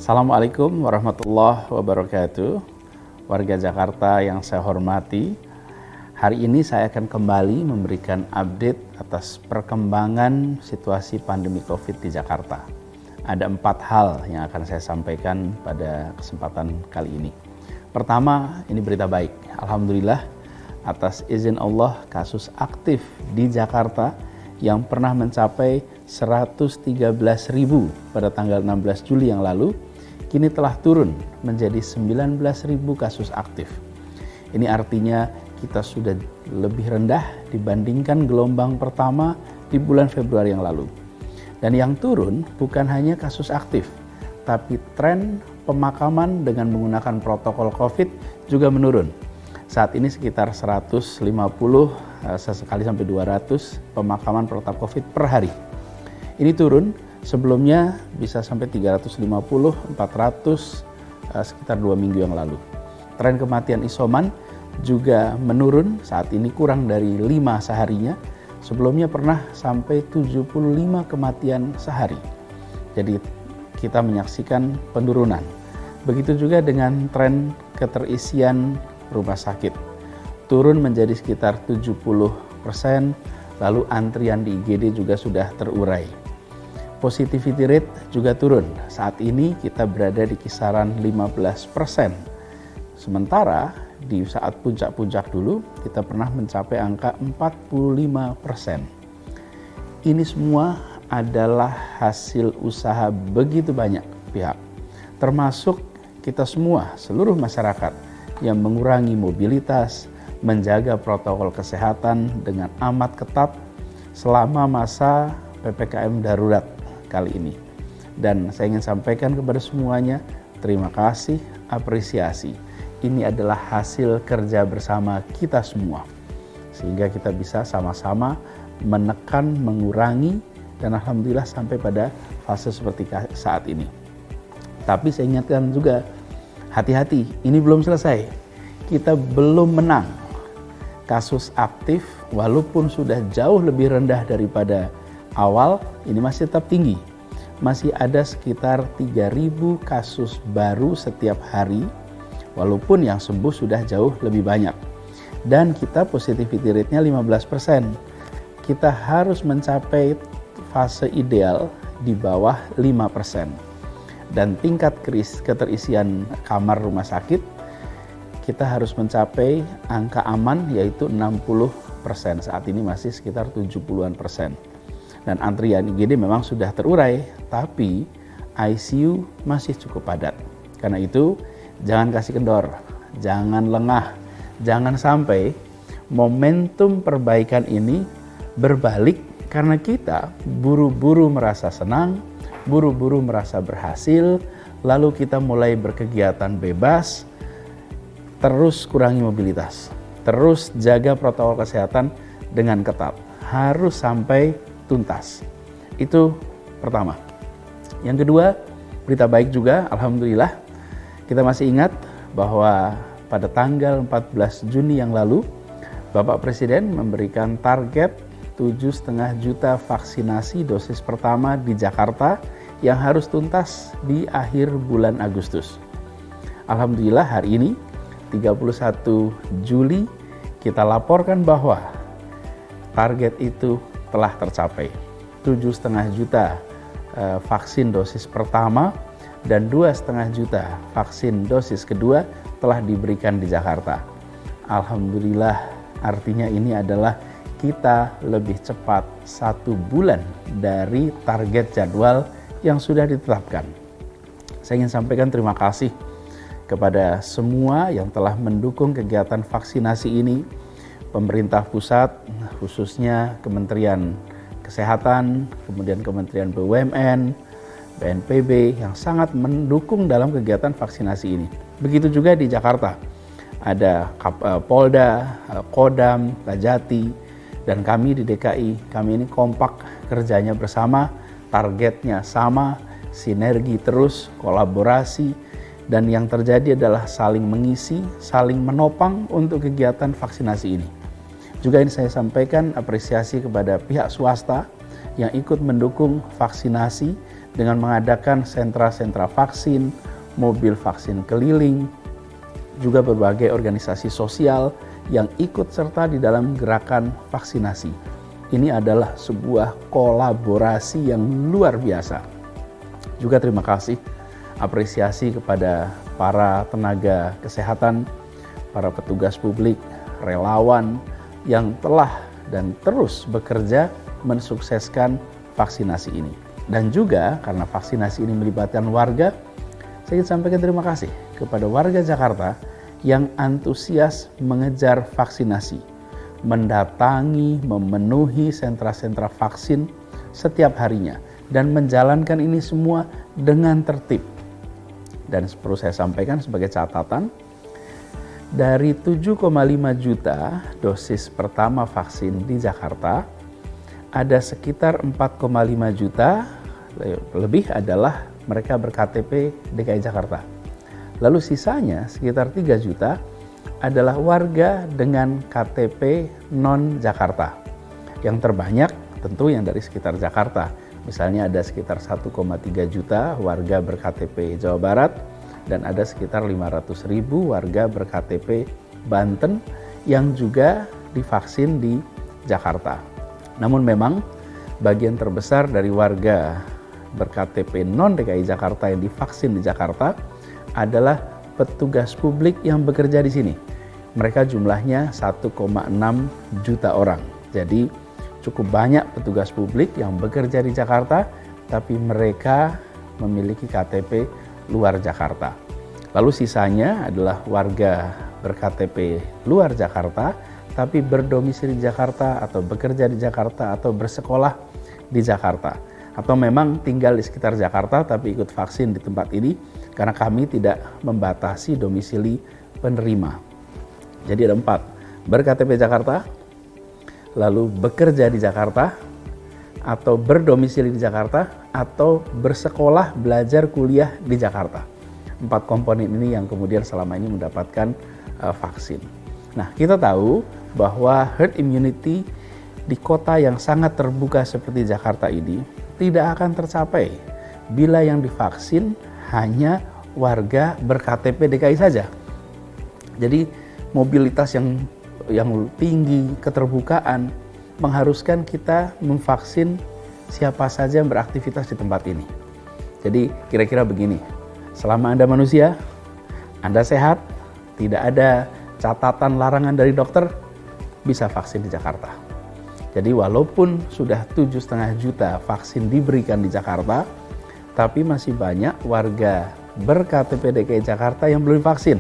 Assalamualaikum warahmatullahi wabarakatuh. Warga Jakarta yang saya hormati, hari ini saya akan kembali memberikan update atas perkembangan situasi pandemi COVID di Jakarta. Ada 4 hal yang akan saya sampaikan pada kesempatan kali ini. Pertama, ini berita baik. Alhamdulillah, atas izin Allah, kasus aktif di Jakarta yang pernah mencapai 113.000 pada tanggal 16 Juli yang lalu, kini telah turun menjadi 19.000 kasus aktif. Ini artinya kita sudah lebih rendah dibandingkan gelombang pertama di bulan Februari yang lalu. Dan yang turun bukan hanya kasus aktif, tapi tren pemakaman dengan menggunakan protokol COVID juga menurun. Saat ini sekitar 150, sesekali sampai 200 pemakaman protokol COVID per hari. Ini turun, sebelumnya bisa sampai 350, 400 sekitar 2 minggu yang lalu. Tren kematian isoman juga menurun, saat ini kurang dari 5 seharinya. Sebelumnya pernah sampai 75 kematian sehari. Jadi kita menyaksikan penurunan. Begitu juga dengan tren keterisian rumah sakit. Turun menjadi sekitar 70%, lalu antrian di IGD juga sudah terurai. Positivity rate juga turun. Saat ini kita berada di kisaran 15%. Sementara di saat puncak-puncak dulu kita pernah mencapai angka 45%. Ini semua adalah hasil usaha begitu banyak pihak, termasuk kita semua, seluruh masyarakat yang mengurangi mobilitas, menjaga protokol kesehatan dengan amat ketat selama masa PPKM darurat kali ini. Dan saya ingin sampaikan kepada semuanya, terima kasih, apresiasi. Ini adalah hasil kerja bersama kita semua. Sehingga kita bisa sama-sama menekan, mengurangi, dan alhamdulillah sampai pada fase seperti saat ini. Tapi saya ingatkan juga, hati-hati, ini belum selesai. Kita belum menang. Kasus aktif walaupun sudah jauh lebih rendah daripada awal, ini masih tetap tinggi. Masih ada sekitar 3.000 kasus baru setiap hari, walaupun yang sembuh sudah jauh lebih banyak. Dan kita positivity rate-nya 15%. Kita harus mencapai fase ideal di bawah 5%. Dan tingkat keterisian kamar rumah sakit, kita harus mencapai angka aman yaitu 60%. Saat ini masih sekitar 70-an%. Dan antrian IGD memang sudah terurai, tapi ICU masih cukup padat. Karena itu, jangan kasih kendor, jangan lengah, jangan sampai momentum perbaikan ini berbalik karena kita buru-buru merasa senang, buru-buru merasa berhasil, lalu kita mulai berkegiatan bebas, terus kurangi mobilitas, terus jaga protokol kesehatan dengan ketat, harus sampai tuntas. Itu pertama. Yang kedua, berita baik juga, alhamdulillah, kita masih ingat bahwa pada tanggal 14 Juni yang lalu, Bapak Presiden memberikan target 7,5 juta vaksinasi dosis pertama di Jakarta yang harus tuntas di akhir bulan Agustus. Alhamdulillah hari ini 31 Juli kita laporkan bahwa target itu telah tercapai. 7,5 juta vaksin dosis pertama dan 2,5 juta vaksin dosis kedua telah diberikan di Jakarta. Alhamdulillah, artinya ini adalah kita lebih cepat 1 bulan dari target jadwal yang sudah ditetapkan. Saya ingin sampaikan terima kasih kepada semua yang telah mendukung kegiatan vaksinasi ini, pemerintah pusat, khususnya Kementerian Kesehatan, kemudian Kementerian BUMN, BNPB yang sangat mendukung dalam kegiatan vaksinasi ini. Begitu juga di Jakarta, ada Polda, Kodam, Kajati, dan kami di DKI, kami ini kompak kerjanya bersama, targetnya sama, sinergi terus, kolaborasi, dan yang terjadi adalah saling mengisi, saling menopang untuk kegiatan vaksinasi ini. Juga ini saya sampaikan apresiasi kepada pihak swasta yang ikut mendukung vaksinasi dengan mengadakan sentra-sentra vaksin, mobil vaksin keliling, juga berbagai organisasi sosial yang ikut serta di dalam gerakan vaksinasi. Ini adalah sebuah kolaborasi yang luar biasa. Juga terima kasih, apresiasi kepada para tenaga kesehatan, para petugas publik, relawan yang telah dan terus bekerja mensukseskan vaksinasi ini. Dan juga karena vaksinasi ini melibatkan warga, saya ingin sampaikan terima kasih kepada warga Jakarta yang antusias mengejar vaksinasi, mendatangi, memenuhi sentra-sentra vaksin setiap harinya, dan menjalankan ini semua dengan tertib. Dan perlu saya sampaikan sebagai catatan, dari 7,5 juta dosis pertama vaksin di Jakarta, ada sekitar 4,5 juta lebih adalah mereka ber-KTP DKI Jakarta. Lalu sisanya sekitar 3 juta adalah warga dengan KTP non-Jakarta. Yang terbanyak tentu yang dari sekitar Jakarta. Misalnya ada sekitar 1,3 juta warga ber-KTP Jawa Barat dan ada sekitar 500.000 warga ber-KTP Banten yang juga divaksin di Jakarta. Namun memang bagian terbesar dari warga ber-KTP non-DKI Jakarta yang divaksin di Jakarta adalah petugas publik yang bekerja di sini. Mereka jumlahnya 1,6 juta orang. Jadi cukup banyak petugas publik yang bekerja di Jakarta, tapi mereka memiliki KTP luar Jakarta. Lalu sisanya adalah warga ber-KTP luar Jakarta, tapi berdomisili di Jakarta atau bekerja di Jakarta atau bersekolah di Jakarta. Atau memang tinggal di sekitar Jakarta tapi ikut vaksin di tempat ini karena kami tidak membatasi domisili penerima. Jadi ada 4, ber-KTP Jakarta, lalu bekerja di Jakarta, atau berdomisili di Jakarta, atau bersekolah, belajar, kuliah di Jakarta. 4 komponen ini yang kemudian selama ini mendapatkan vaksin. Nah, kita tahu bahwa herd immunity di kota yang sangat terbuka seperti Jakarta ini tidak akan tercapai bila yang divaksin hanya warga ber-KTP DKI saja. Jadi mobilitas yang tinggi, keterbukaan mengharuskan kita memvaksin siapa saja yang beraktivitas di tempat ini. Jadi kira-kira begini, selama Anda manusia, Anda sehat, tidak ada catatan larangan dari dokter, bisa vaksin di Jakarta. Jadi walaupun sudah 7,5 juta vaksin diberikan di Jakarta, tapi masih banyak warga ber-KTP DKI Jakarta yang belum vaksin.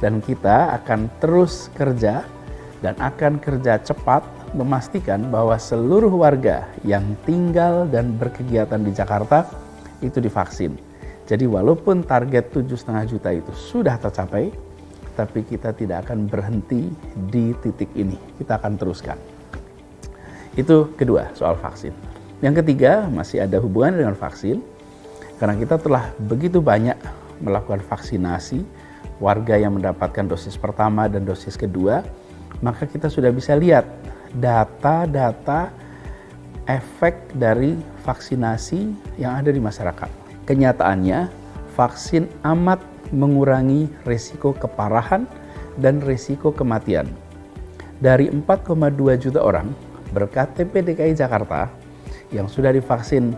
Dan kita akan terus kerja dan akan kerja cepat memastikan bahwa seluruh warga yang tinggal dan berkegiatan di Jakarta itu divaksin. Jadi walaupun target 7,5 juta itu sudah tercapai, tapi kita tidak akan berhenti di titik ini. Kita akan teruskan. Itu kedua soal vaksin. Yang ketiga masih ada hubungan dengan vaksin, karena kita telah begitu banyak melakukan vaksinasi warga yang mendapatkan dosis pertama dan dosis kedua, maka kita sudah bisa lihat data-data efek dari vaksinasi yang ada di masyarakat. Kenyataannya, vaksin amat mengurangi risiko keparahan dan risiko kematian. Dari 4,2 juta orang ber-KTP DKI Jakarta yang sudah divaksin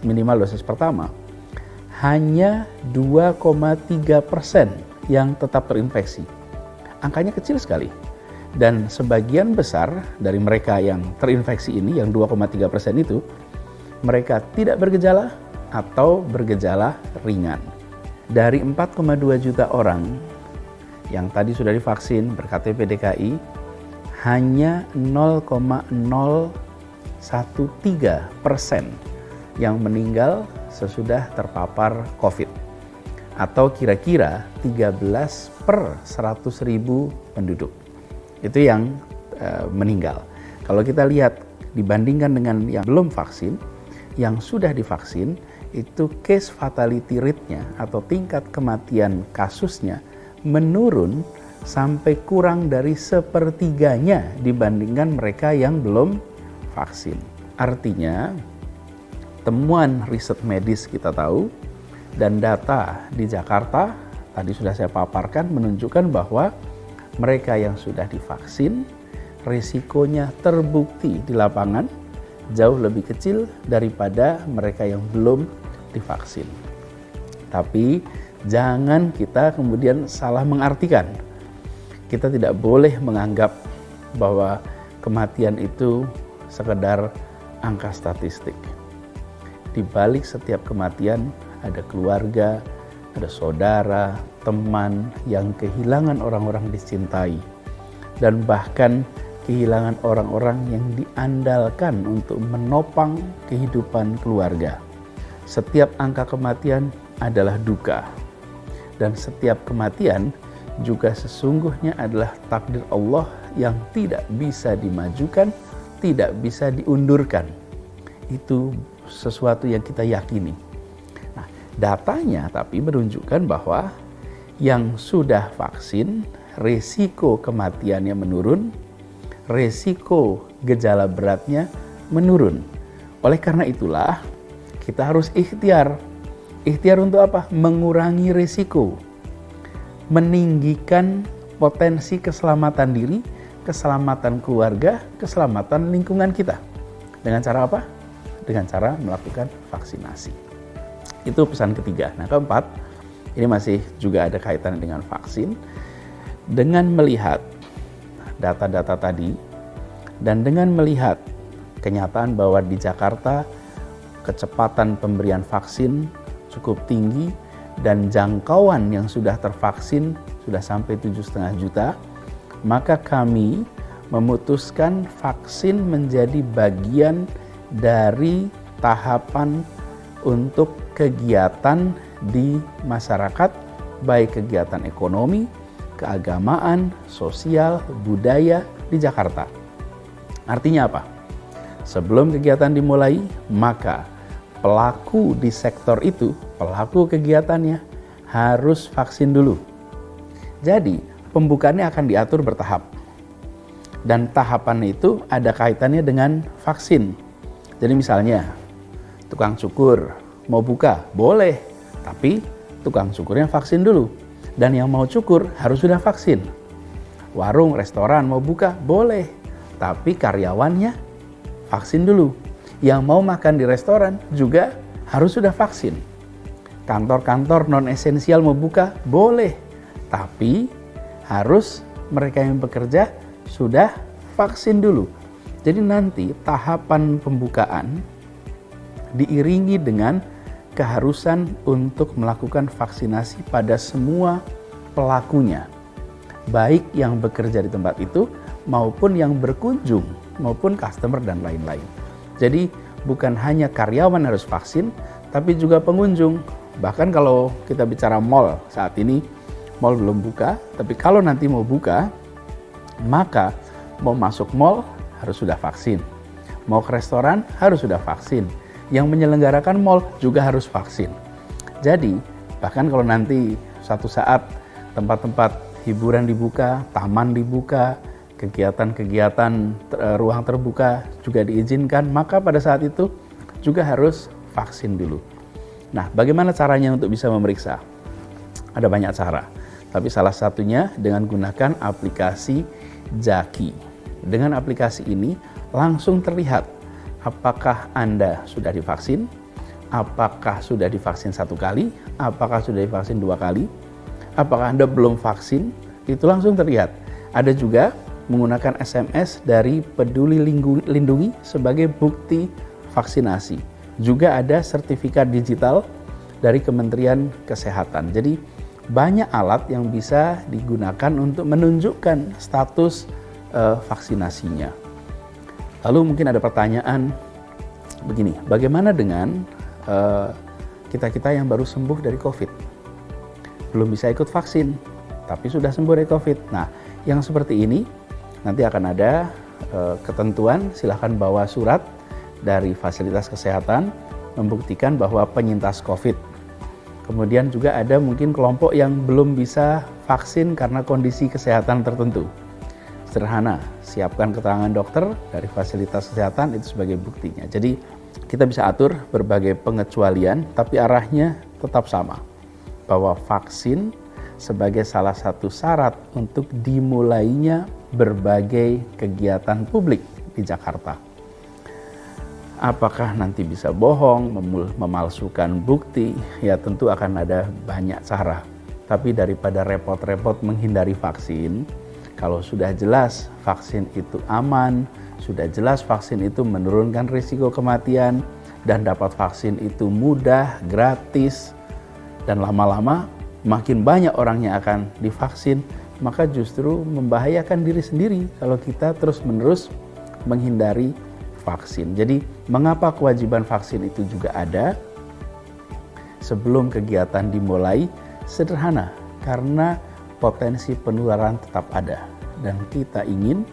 minimal dosis pertama, hanya 2,3% yang tetap terinfeksi. Angkanya kecil sekali. Dan sebagian besar dari mereka yang terinfeksi ini, yang 2,3% itu, mereka tidak bergejala atau bergejala ringan. Dari 4,2 juta orang yang tadi sudah divaksin ber-KTP DKI, hanya 0,013% yang meninggal sesudah terpapar COVID. Atau kira-kira 13/100.000 penduduk. Itu yang meninggal. Kalau kita lihat dibandingkan dengan yang belum vaksin, yang sudah divaksin, itu case fatality rate-nya atau tingkat kematian kasusnya menurun sampai kurang dari 1/3 dibandingkan mereka yang belum vaksin. Artinya temuan riset medis kita tahu, dan data di Jakarta tadi sudah saya paparkan menunjukkan bahwa mereka yang sudah divaksin risikonya terbukti di lapangan jauh lebih kecil daripada mereka yang belum divaksin. Tapi jangan kita kemudian salah mengartikan. Kita tidak boleh menganggap bahwa kematian itu sekedar angka statistik. Di balik setiap kematian ada keluarga, ada saudara, teman yang kehilangan orang-orang dicintai, dan bahkan kehilangan orang-orang yang diandalkan untuk menopang kehidupan keluarga. Setiap angka kematian adalah duka, dan setiap kematian juga sesungguhnya adalah takdir Allah yang tidak bisa dimajukan, tidak bisa diundurkan. Itu sesuatu yang kita yakini. Nah, datanya tapi menunjukkan bahwa yang sudah vaksin, resiko kematiannya menurun, resiko gejala beratnya menurun. Oleh karena itulah, kita harus ikhtiar. Ikhtiar untuk apa? Mengurangi resiko, meninggikan potensi keselamatan diri, keselamatan keluarga, keselamatan lingkungan kita. Dengan cara apa? Dengan cara melakukan vaksinasi. Itu pesan ketiga. Nah, keempat, ini masih juga ada kaitannya dengan vaksin. Dengan melihat data-data tadi dan dengan melihat kenyataan bahwa di Jakarta kecepatan pemberian vaksin cukup tinggi dan jangkauan yang sudah tervaksin sudah sampai 7,5 juta, maka kami memutuskan vaksin menjadi bagian dari tahapan untuk kegiatan di masyarakat, baik kegiatan ekonomi, keagamaan, sosial, budaya di Jakarta. Artinya apa? Sebelum kegiatan dimulai, maka pelaku di sektor itu, pelaku kegiatannya harus vaksin dulu. Jadi, pembukaannya akan diatur bertahap. Dan tahapan itu ada kaitannya dengan vaksin. Jadi misalnya, tukang cukur mau buka, boleh. Tapi tukang cukurnya vaksin dulu. Dan yang mau cukur harus sudah vaksin. Warung, restoran mau buka, boleh. Tapi karyawannya vaksin dulu. Yang mau makan di restoran juga harus sudah vaksin. Kantor-kantor non-esensial mau buka, boleh. Tapi harus mereka yang bekerja sudah vaksin dulu. Jadi nanti tahapan pembukaan diiringi dengan keharusan untuk melakukan vaksinasi pada semua pelakunya. Baik yang bekerja di tempat itu maupun yang berkunjung, maupun customer dan lain-lain. Jadi bukan hanya karyawan harus vaksin, tapi juga pengunjung. Bahkan kalau kita bicara mall, saat ini mall belum buka, tapi kalau nanti mau buka, maka mau masuk mall harus sudah vaksin. Mau ke restoran harus sudah vaksin. Yang menyelenggarakan mall juga harus vaksin. Jadi, bahkan kalau nanti suatu saat tempat-tempat hiburan dibuka, taman dibuka, kegiatan-kegiatan ruang terbuka juga diizinkan, maka pada saat itu juga harus vaksin dulu. Nah, bagaimana caranya untuk bisa memeriksa? Ada banyak cara, tapi salah satunya dengan gunakan aplikasi Jaki. Dengan aplikasi ini langsung terlihat apakah Anda sudah divaksin, apakah sudah divaksin 1 kali, apakah sudah divaksin 2 kali, apakah Anda belum vaksin, itu langsung terlihat. Ada juga menggunakan SMS dari Peduli Lindungi sebagai bukti vaksinasi. Juga ada sertifikat digital dari Kementerian Kesehatan. Jadi banyak alat yang bisa digunakan untuk menunjukkan status vaksinasinya. Lalu mungkin ada pertanyaan begini, bagaimana dengan kita-kita yang baru sembuh dari COVID? Belum bisa ikut vaksin, tapi sudah sembuh dari COVID. Nah, yang seperti ini nanti akan ada ketentuan, silahkan bawa surat dari fasilitas kesehatan membuktikan bahwa penyintas COVID. Kemudian juga ada mungkin kelompok yang belum bisa vaksin karena kondisi kesehatan tertentu. Sederhana, siapkan keterangan dokter dari fasilitas kesehatan itu sebagai buktinya. Jadi kita bisa atur berbagai pengecualian, tapi arahnya tetap sama, bahwa vaksin sebagai salah satu syarat untuk dimulainya berbagai kegiatan publik di Jakarta. Apakah nanti bisa bohong, memalsukan bukti? Ya tentu akan ada banyak cara. Tapi daripada repot-repot menghindari vaksin, kalau sudah jelas vaksin itu aman, sudah jelas vaksin itu menurunkan risiko kematian, dan dapat vaksin itu mudah, gratis, dan lama-lama makin banyak orang yang akan divaksin, maka justru membahayakan diri sendiri kalau kita terus-menerus menghindari vaksin. Jadi mengapa kewajiban vaksin itu juga ada? Sebelum kegiatan dimulai, sederhana, karena potensi penularan tetap ada dan kita ingin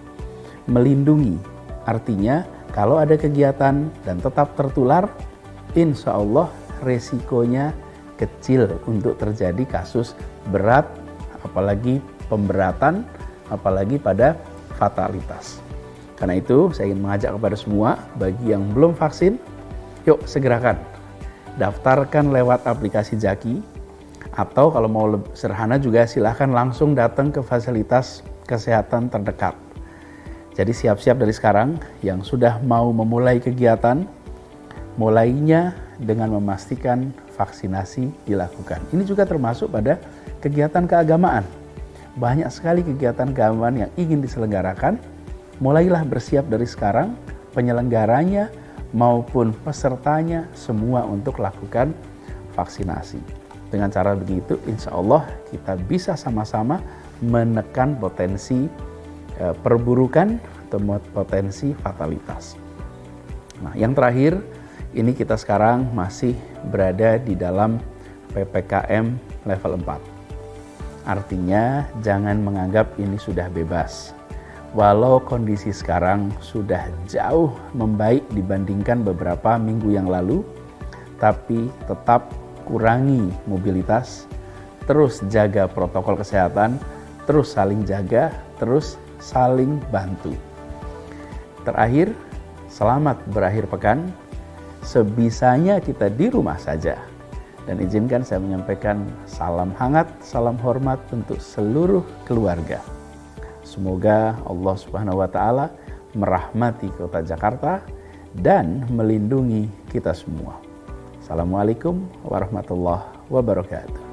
melindungi. Artinya kalau ada kegiatan dan tetap tertular, insya Allah resikonya kecil untuk terjadi kasus berat, apalagi pemberatan, apalagi pada fatalitas. Karena itu saya ingin mengajak kepada semua, bagi yang belum vaksin, yuk segerakan. Daftarkan lewat aplikasi Jaki, atau kalau mau lebih sederhana juga silahkan langsung datang ke fasilitas kesehatan terdekat. Jadi siap-siap dari sekarang yang sudah mau memulai kegiatan, mulainya dengan memastikan vaksinasi dilakukan. Ini juga termasuk pada kegiatan keagamaan. Banyak sekali kegiatan keagamaan yang ingin diselenggarakan, mulailah bersiap dari sekarang, penyelenggaranya maupun pesertanya semua untuk lakukan vaksinasi. Dengan cara begitu, insya Allah kita bisa sama-sama menekan potensi perburukan atau potensi fatalitas. Nah, yang terakhir, ini kita sekarang masih berada di dalam PPKM level 4. Artinya jangan menganggap ini sudah bebas. Walau kondisi sekarang sudah jauh membaik dibandingkan beberapa minggu yang lalu, tapi tetap kurangi mobilitas, terus jaga protokol kesehatan, terus saling jaga, terus saling bantu. Terakhir, selamat berakhir pekan. Sebisanya kita di rumah saja. Dan izinkan saya menyampaikan salam hangat, salam hormat untuk seluruh keluarga. Semoga Allah Subhanahu wa Ta'ala merahmati kota Jakarta dan melindungi kita semua. Assalamualaikum warahmatullahi wabarakatuh.